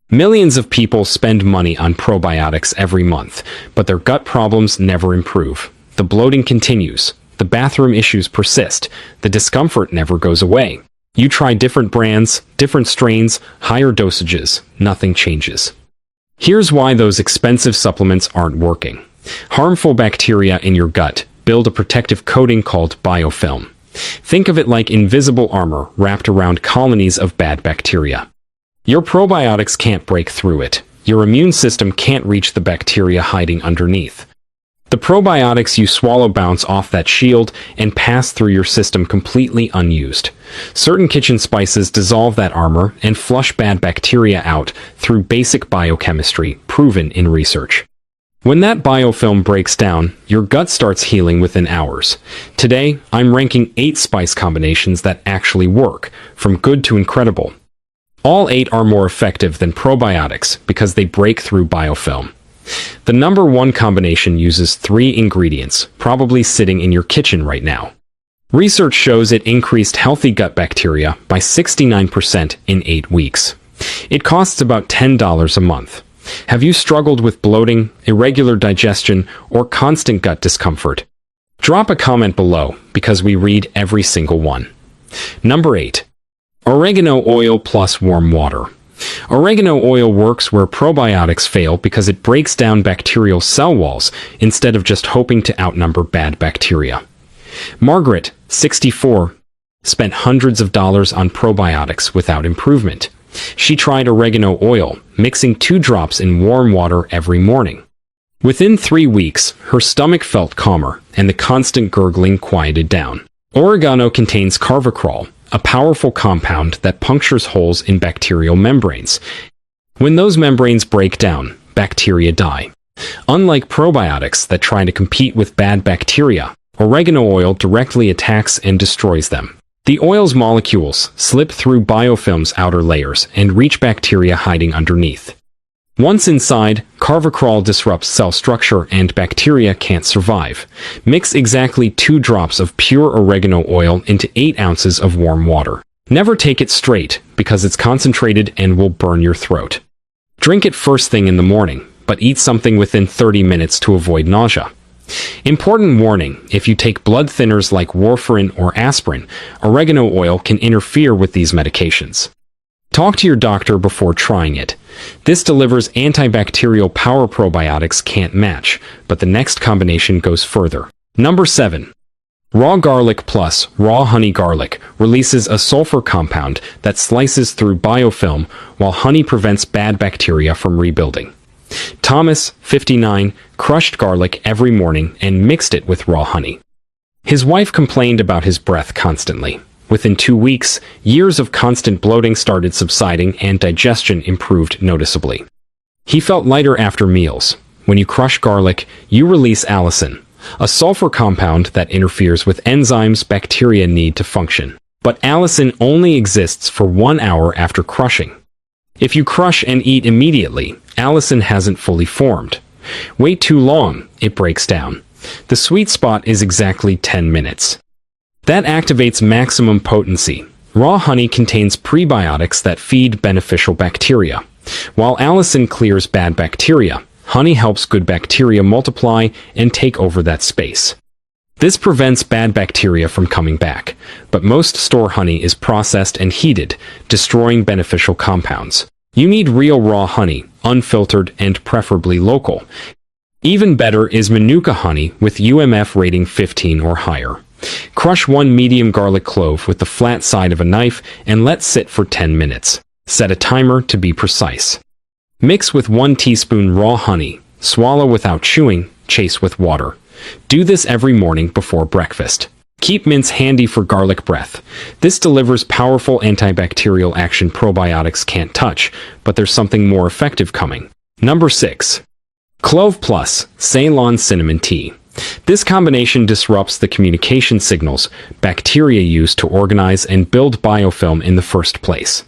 Millions of people spend money on probiotics every month, but their gut problems never improve. The bloating continues. The bathroom issues persist. The discomfort never goes away. You try different brands, different strains, higher dosages. Nothing changes. Here's why those expensive supplements aren't working. Harmful bacteria in your gut build a protective coating called biofilm. Think of it like invisible armor wrapped around colonies of bad bacteria. Your probiotics can't break through it. Your immune system can't reach the bacteria hiding underneath. The probiotics you swallow bounce off that shield and pass through your system completely unused. Certain kitchen spices dissolve that armor and flush bad bacteria out through basic biochemistry proven in research. When that biofilm breaks down, your gut starts healing within hours. Today, I'm ranking 8 spice combinations that actually work, from good to incredible. All 8 are more effective than probiotics because they break through biofilm. The number 1 combination uses 3 ingredients, probably sitting in your kitchen right now. Research shows it increased healthy gut bacteria by 69% in 8 weeks. It costs about $10 a month. Have you struggled with bloating, irregular digestion, or constant gut discomfort? Drop a comment below because we read every single one. Number 8. Oregano oil plus warm water. Oregano oil works where probiotics fail because it breaks down bacterial cell walls instead of just hoping to outnumber bad bacteria. Margaret, 64, spent hundreds of dollars on probiotics without improvement. She tried oregano oil, mixing 2 drops in warm water every morning. Within 3 weeks, her stomach felt calmer and the constant gurgling quieted down. Oregano contains carvacrol, a powerful compound that punctures holes in bacterial membranes. When those membranes break down, bacteria die. Unlike probiotics that try to compete with bad bacteria, oregano oil directly attacks and destroys them. The oil's molecules slip through biofilm's outer layers and reach bacteria hiding underneath. Once inside, carvacrol disrupts cell structure and bacteria can't survive. Mix exactly 2 drops of pure oregano oil into 8 ounces of warm water. Never take it straight because it's concentrated and will burn your throat. Drink it first thing in the morning, but eat something within 30 minutes to avoid nausea. Important warning, if you take blood thinners like warfarin or aspirin, oregano oil can interfere with these medications. Talk to your doctor before trying it. This delivers antibacterial power probiotics can't match, but the next combination goes further. Number 7. Raw garlic plus raw honey garlic releases a sulfur compound that slices through biofilm while honey prevents bad bacteria from rebuilding. Thomas, 59, crushed garlic every morning and mixed it with raw honey. His wife complained about his breath constantly. Within 2 weeks, years of constant bloating started subsiding and digestion improved noticeably. He felt lighter after meals. When you crush garlic, you release allicin, a sulfur compound that interferes with enzymes bacteria need to function. But allicin only exists for 1 hour after crushing. If you crush and eat immediately, allicin hasn't fully formed. Wait too long, it breaks down. The sweet spot is exactly 10 minutes. That activates maximum potency. Raw honey contains prebiotics that feed beneficial bacteria. While allicin clears bad bacteria, honey helps good bacteria multiply and take over that space. This prevents bad bacteria from coming back, but most store honey is processed and heated, destroying beneficial compounds. You need real raw honey, unfiltered and preferably local. Even better is Manuka honey with UMF rating 15 or higher. Crush 1 medium garlic clove with the flat side of a knife and let sit for 10 minutes. Set a timer to be precise. Mix with 1 teaspoon raw honey. Swallow without chewing, chase with water. Do this every morning before breakfast. Keep mints handy for garlic breath. This delivers powerful antibacterial action probiotics can't touch, but there's something more effective coming. Number 6. Clove plus Ceylon cinnamon tea. This combination disrupts the communication signals bacteria use to organize and build biofilm in the first place.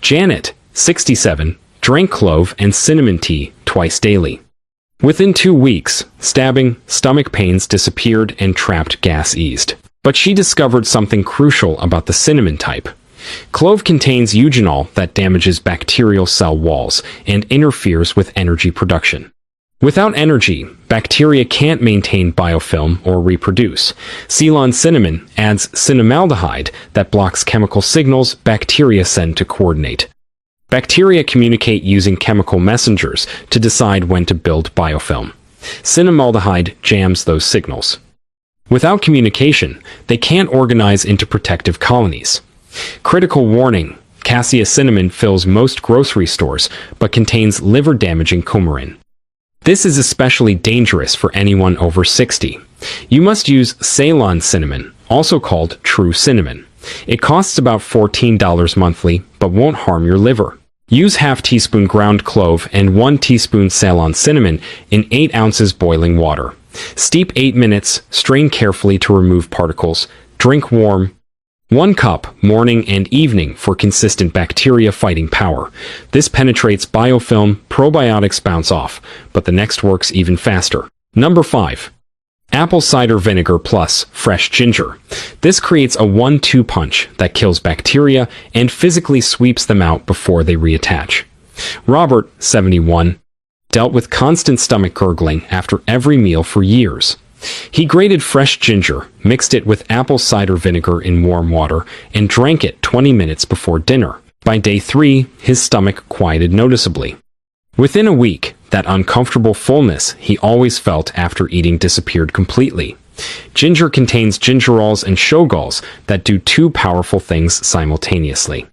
Janet, 67, drank clove and cinnamon tea twice daily. Within 2 weeks, stabbing, stomach pains disappeared and trapped gas eased. But she discovered something crucial about the cinnamon type. Clove contains eugenol that damages bacterial cell walls and interferes with energy production. Without energy, bacteria can't maintain biofilm or reproduce. Ceylon cinnamon adds cinnamaldehyde that blocks chemical signals bacteria send to coordinate. Bacteria communicate using chemical messengers to decide when to build biofilm. Cinnamaldehyde jams those signals. Without communication, they can't organize into protective colonies. Critical warning: cassia cinnamon fills most grocery stores but contains liver-damaging coumarin. This is especially dangerous for anyone over 60. You must use Ceylon cinnamon, also called true cinnamon. It costs about $14 monthly, but won't harm your liver. Use half teaspoon ground clove and 1 teaspoon Ceylon cinnamon in 8 ounces boiling water. Steep 8 minutes, strain carefully to remove particles. Drink warm. 1 cup, morning and evening, for consistent bacteria-fighting power. This penetrates biofilm, probiotics bounce off, but the next works even faster. Number 5. Apple cider vinegar plus fresh ginger. This creates a 1-2 punch that kills bacteria and physically sweeps them out before they reattach. Robert, 71, dealt with constant stomach gurgling after every meal for years. He grated fresh ginger, mixed it with apple cider vinegar in warm water, and drank it 20 minutes before dinner. By day 3, his stomach quieted noticeably. Within a week, that uncomfortable fullness he always felt after eating disappeared completely. Ginger contains gingerols and shogols that do 2 powerful things simultaneously.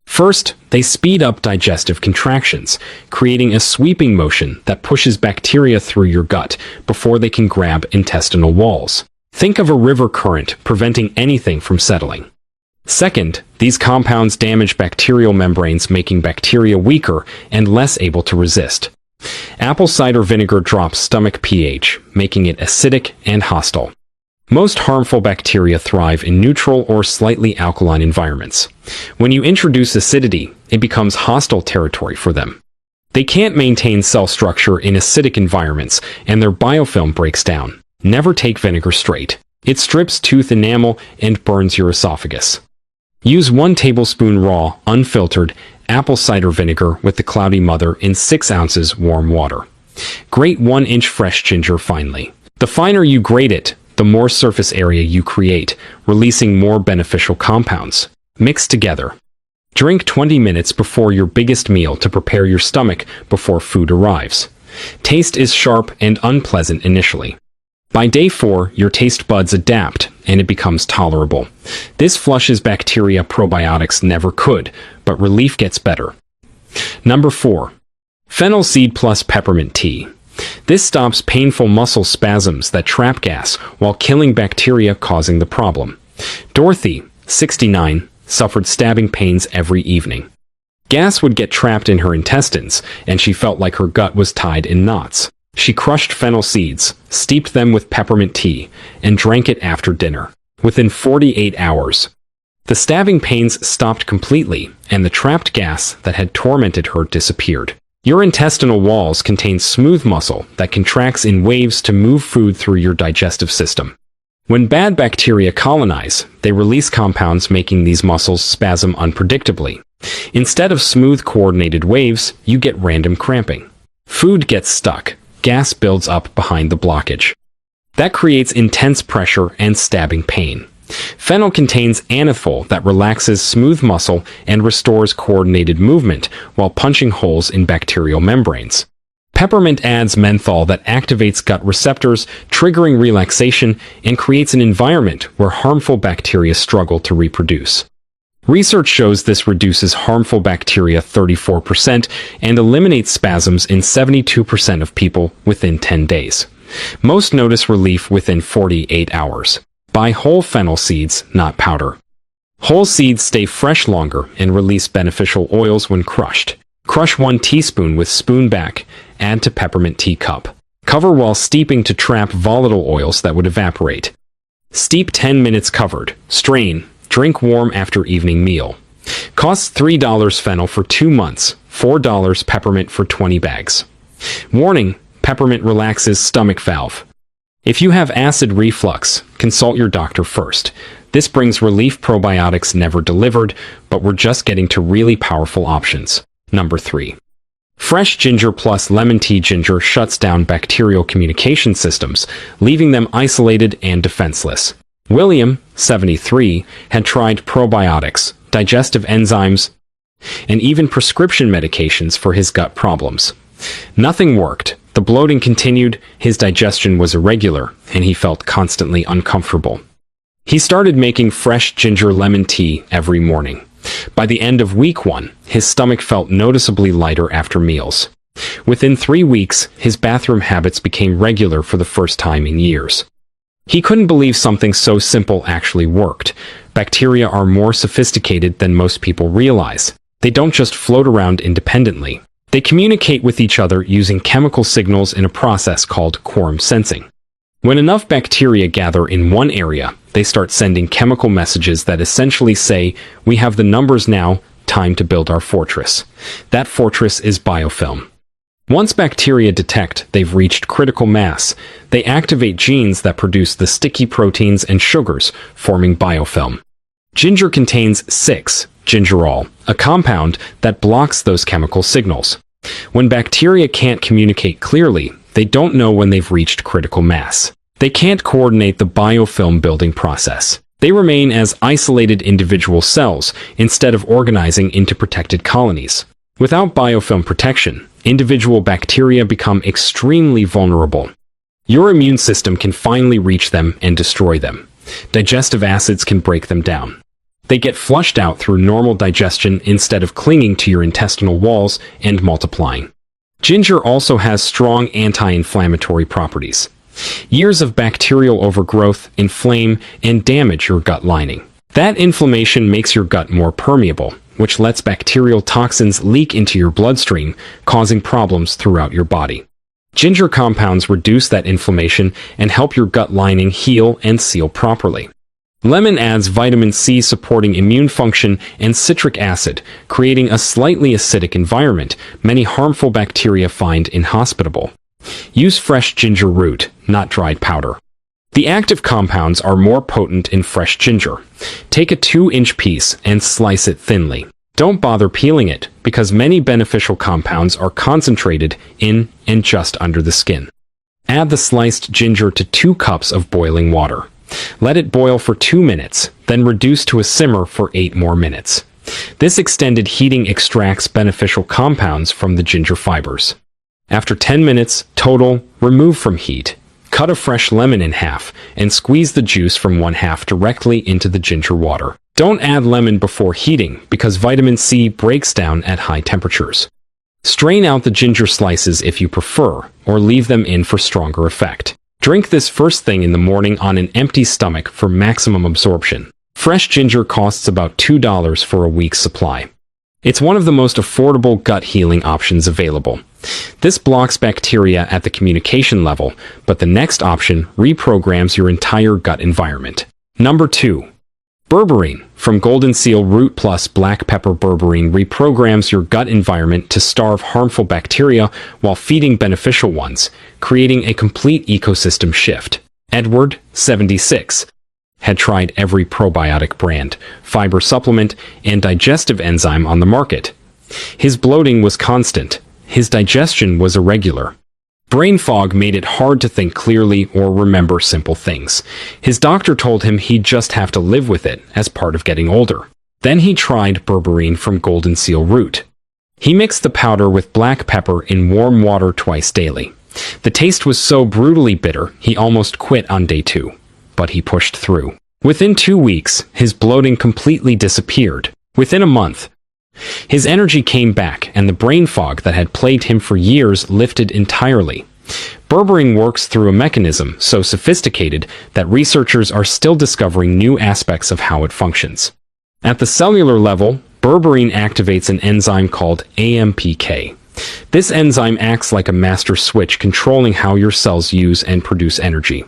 First, they speed up digestive contractions, creating a sweeping motion that pushes bacteria through your gut before they can grab intestinal walls. Think of a river current preventing anything from settling. Second, these compounds damage bacterial membranes, making bacteria weaker and less able to resist. Apple cider vinegar drops stomach pH, making it acidic and hostile. Most harmful bacteria thrive in neutral or slightly alkaline environments. When you introduce acidity, it becomes hostile territory for them. They can't maintain cell structure in acidic environments, and their biofilm breaks down. Never take vinegar straight. It strips tooth enamel and burns your esophagus. Use 1 tablespoon raw, unfiltered, apple cider vinegar with the cloudy mother in 6 ounces warm water. Grate 1-inch fresh ginger finely. The finer you grate it, the more surface area you create, releasing more beneficial compounds. Mix together. Drink 20 minutes before your biggest meal to prepare your stomach before food arrives. Taste is sharp and unpleasant initially. By day 4, your taste buds adapt and it becomes tolerable. This flushes bacteria probiotics never could, but relief gets better. Number 4. Fennel seed plus peppermint tea. This stops painful muscle spasms that trap gas while killing bacteria causing the problem. Dorothy, 69, suffered stabbing pains every evening. Gas would get trapped in her intestines, and she felt like her gut was tied in knots. She crushed fennel seeds, steeped them with peppermint tea, and drank it after dinner. Within 48 hours, the stabbing pains stopped completely, and the trapped gas that had tormented her disappeared. Your intestinal walls contain smooth muscle that contracts in waves to move food through your digestive system. When bad bacteria colonize, they release compounds making these muscles spasm unpredictably. Instead of smooth coordinated waves, you get random cramping. Food gets stuck. Gas builds up behind the blockage. That creates intense pressure and stabbing pain. Fennel contains anethol that relaxes smooth muscle and restores coordinated movement while punching holes in bacterial membranes. Peppermint adds menthol that activates gut receptors, triggering relaxation, and creates an environment where harmful bacteria struggle to reproduce. Research shows this reduces harmful bacteria 34% and eliminates spasms in 72% of people within 10 days. Most notice relief within 48 hours. Buy whole fennel seeds, not powder. Whole seeds stay fresh longer and release beneficial oils when crushed. Crush 1 teaspoon with spoon back, add to peppermint tea cup. Cover while steeping to trap volatile oils that would evaporate. Steep 10 minutes covered. Strain. Drink warm after evening meal. Costs $3 fennel for 2 months, $4 peppermint for 20 bags. Warning: peppermint relaxes stomach valve. If you have acid reflux, consult your doctor first. This brings relief probiotics never delivered, but we're just getting to really powerful options. Number 3. Fresh ginger plus lemon tea. Ginger shuts down bacterial communication systems, leaving them isolated and defenseless. William, 73, had tried probiotics, digestive enzymes, and even prescription medications for his gut problems. Nothing worked. The bloating continued, his digestion was irregular, and he felt constantly uncomfortable. He started making fresh ginger lemon tea every morning. By the end of week 1, his stomach felt noticeably lighter after meals. Within 3 weeks, his bathroom habits became regular for the first time in years. He couldn't believe something so simple actually worked. Bacteria are more sophisticated than most people realize. They don't just float around independently. They communicate with each other using chemical signals in a process called quorum sensing. When enough bacteria gather in one area, they start sending chemical messages that essentially say, "We have the numbers now, time to build our fortress." That fortress is biofilm. Once bacteria detect they've reached critical mass, they activate genes that produce the sticky proteins and sugars, forming biofilm. Ginger contains 6-gingerol, a compound that blocks those chemical signals. When bacteria can't communicate clearly, they don't know when they've reached critical mass. They can't coordinate the biofilm building process. They remain as isolated individual cells instead of organizing into protected colonies. Without biofilm protection, individual bacteria become extremely vulnerable. Your immune system can finally reach them and destroy them. Digestive acids can break them down. They get flushed out through normal digestion instead of clinging to your intestinal walls and multiplying. Ginger also has strong anti-inflammatory properties. Years of bacterial overgrowth inflame and damage your gut lining. That inflammation makes your gut more permeable, which lets bacterial toxins leak into your bloodstream, causing problems throughout your body. Ginger compounds reduce that inflammation and help your gut lining heal and seal properly. Lemon adds vitamin C supporting immune function and citric acid, creating a slightly acidic environment many harmful bacteria find inhospitable. Use fresh ginger root, not dried powder. The active compounds are more potent in fresh ginger. Take a 2-inch piece and slice it thinly. Don't bother peeling it, because many beneficial compounds are concentrated in and just under the skin. Add the sliced ginger to 2 cups of boiling water. Let it boil for 2 minutes, then reduce to a simmer for 8 more minutes. This extended heating extracts beneficial compounds from the ginger fibers. After 10 minutes total, remove from heat. Cut a fresh lemon in half and squeeze the juice from 1/2 directly into the ginger water. Don't add lemon before heating because vitamin C breaks down at high temperatures. Strain out the ginger slices if you prefer, or leave them in for stronger effect. Drink this first thing in the morning on an empty stomach for maximum absorption. Fresh ginger costs about $2 for a week's supply. It's one of the most affordable gut healing options available. This blocks bacteria at the communication level, but the next option reprograms your entire gut environment. Number 2. Berberine, from golden seal root plus black pepper. Berberine reprograms your gut environment to starve harmful bacteria while feeding beneficial ones, creating a complete ecosystem shift. Edward, 76, had tried every probiotic brand, fiber supplement, and digestive enzyme on the market. His bloating was constant. His digestion was irregular. Brain fog made it hard to think clearly or remember simple things. His doctor told him he'd just have to live with it as part of getting older. Then he tried berberine from golden seal root. He mixed the powder with black pepper in warm water twice daily. The taste was so brutally bitter, he almost quit on day 2. But he pushed through. Within 2 weeks, his bloating completely disappeared. Within a month, his energy came back and the brain fog that had plagued him for years lifted entirely. Berberine works through a mechanism so sophisticated that researchers are still discovering new aspects of how it functions. At the cellular level, berberine activates an enzyme called AMPK. This enzyme acts like a master switch controlling how your cells use and produce energy.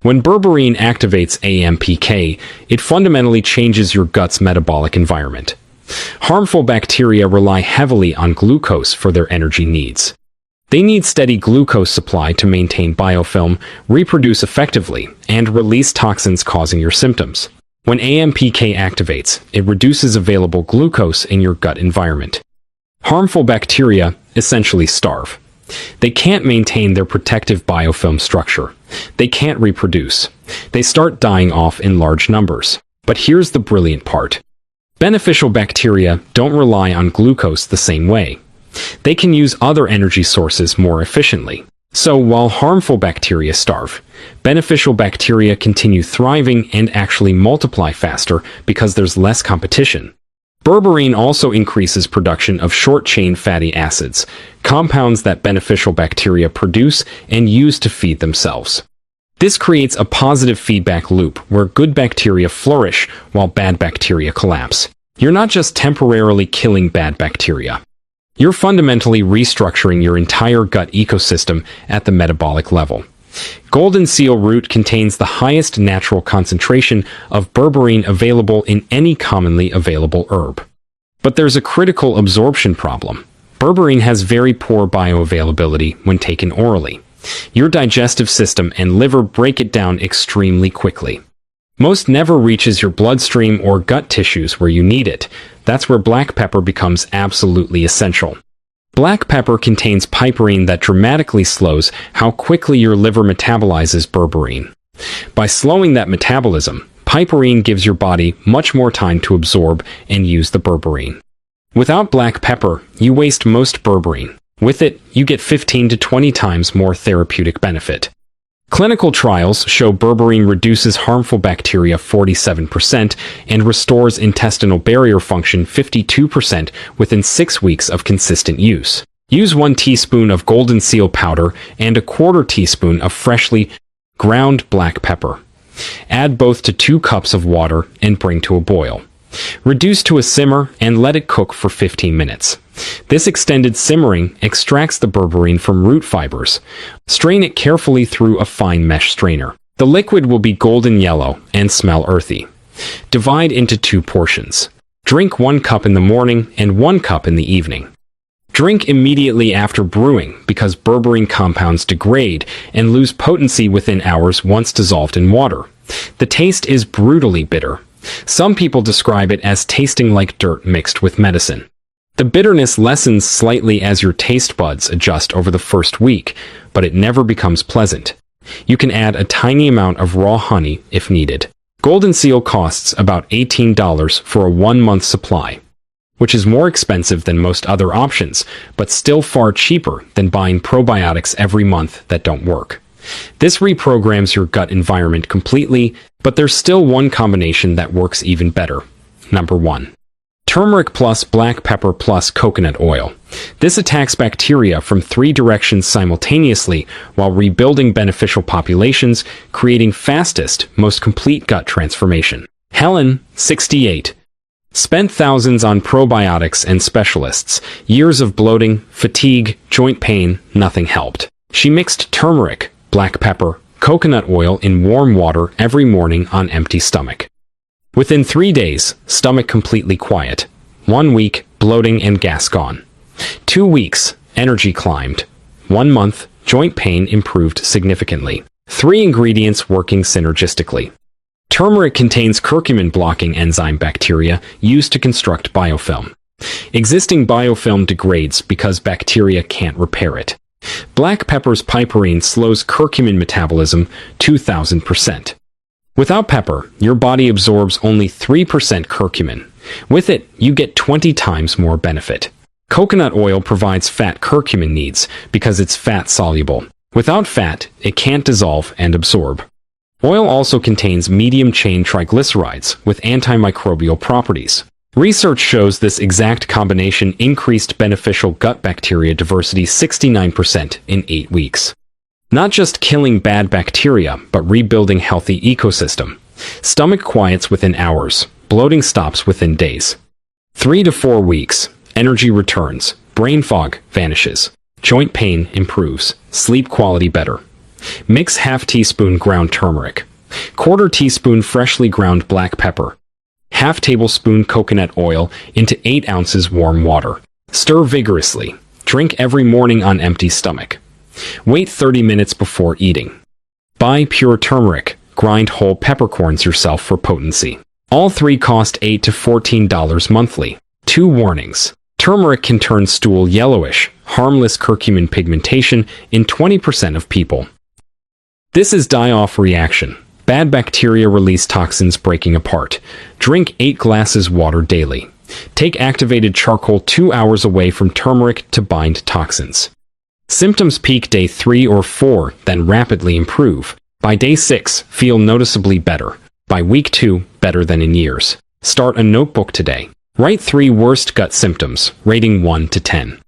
When berberine activates AMPK, it fundamentally changes your gut's metabolic environment. Harmful bacteria rely heavily on glucose for their energy needs. They need steady glucose supply to maintain biofilm, reproduce effectively, and release toxins causing your symptoms. When AMPK activates, it reduces available glucose in your gut environment. Harmful bacteria essentially starve. They can't maintain their protective biofilm structure. They can't reproduce. They start dying off in large numbers. But here's the brilliant part. Beneficial bacteria don't rely on glucose the same way. They can use other energy sources more efficiently. So while harmful bacteria starve, beneficial bacteria continue thriving and actually multiply faster because there's less competition. Berberine also increases production of short-chain fatty acids, compounds that beneficial bacteria produce and use to feed themselves. This creates a positive feedback loop where good bacteria flourish while bad bacteria collapse. You're not just temporarily killing bad bacteria. You're fundamentally restructuring your entire gut ecosystem at the metabolic level. Golden seal root contains the highest natural concentration of berberine available in any commonly available herb. But there's a critical absorption problem. Berberine has very poor bioavailability when taken orally. Your digestive system and liver break it down extremely quickly. Most never reaches your bloodstream or gut tissues where you need it. That's where black pepper becomes absolutely essential. Black pepper contains piperine that dramatically slows how quickly your liver metabolizes berberine. By slowing that metabolism, piperine gives your body much more time to absorb and use the berberine. Without black pepper, you waste most berberine. With it, you get 15 to 20 times more therapeutic benefit. Clinical trials show berberine reduces harmful bacteria 47% and restores intestinal barrier function 52% within 6 weeks of consistent use. Use 1 teaspoon of golden seal powder and a 1/4 teaspoon of freshly ground black pepper. Add both to 2 cups of water and bring to a boil. Reduce to a simmer and let it cook for 15 minutes. This extended simmering extracts the berberine from root fibers. Strain it carefully through a fine mesh strainer. The liquid will be golden yellow and smell earthy. Divide into 2 portions. Drink 1 cup in the morning and 1 cup in the evening. Drink immediately after brewing because berberine compounds degrade and lose potency within hours once dissolved in water. The taste is brutally bitter. Some people describe it as tasting like dirt mixed with medicine. The bitterness lessens slightly as your taste buds adjust over the first week, but it never becomes pleasant. You can add a tiny amount of raw honey if needed. Golden seal costs about $18 for a 1-month supply, which is more expensive than most other options, but still far cheaper than buying probiotics every month that don't work. This reprograms your gut environment completely, but there's still one combination that works even better. Number 1. Turmeric plus black pepper plus coconut oil. This attacks bacteria from 3 directions simultaneously while rebuilding beneficial populations, creating fastest, most complete gut transformation. Helen, 68. Spent thousands on probiotics and specialists. Years of bloating, fatigue, joint pain, nothing helped. She mixed turmeric, black pepper, coconut oil in warm water every morning on empty stomach. Within 3 days, stomach completely quiet. 1 week, bloating and gas gone. 2 weeks, energy climbed. 1 month, joint pain improved significantly. 3 ingredients working synergistically. Turmeric contains curcumin-blocking enzyme bacteria used to construct biofilm. Existing biofilm degrades because bacteria can't repair it. Black pepper's piperine slows curcumin metabolism 2,000%. Without pepper, your body absorbs only 3% curcumin. With it, you get 20 times more benefit. Coconut oil provides fat curcumin needs because it's fat-soluble. Without fat, it can't dissolve and absorb. Oil also contains medium-chain triglycerides with antimicrobial properties. Research shows this exact combination increased beneficial gut bacteria diversity 69% in 8 weeks. Not just killing bad bacteria, but rebuilding healthy ecosystem. Stomach quiets within hours. Bloating stops within days. 3 to 4 weeks. Energy returns. Brain fog vanishes. Joint pain improves. Sleep quality better. Mix half teaspoon ground turmeric. 1/4 teaspoon freshly ground black pepper. Half tablespoon coconut oil into 8 ounces warm water. Stir vigorously. Drink every morning on empty stomach. Wait 30 minutes before eating. Buy pure turmeric. Grind whole peppercorns yourself for potency. All three cost $8 to $14 monthly. 2 warnings. Turmeric can turn stool yellowish, harmless curcumin pigmentation in 20% of people. This is die-off reaction. Bad bacteria release toxins breaking apart. Drink 8 glasses water daily. Take activated charcoal 2 hours away from turmeric to bind toxins. Symptoms peak day 3 or 4, then rapidly improve. By day 6, feel noticeably better. By week 2, better than in years. Start a notebook today. Write 3 worst gut symptoms, rating 1 to 10.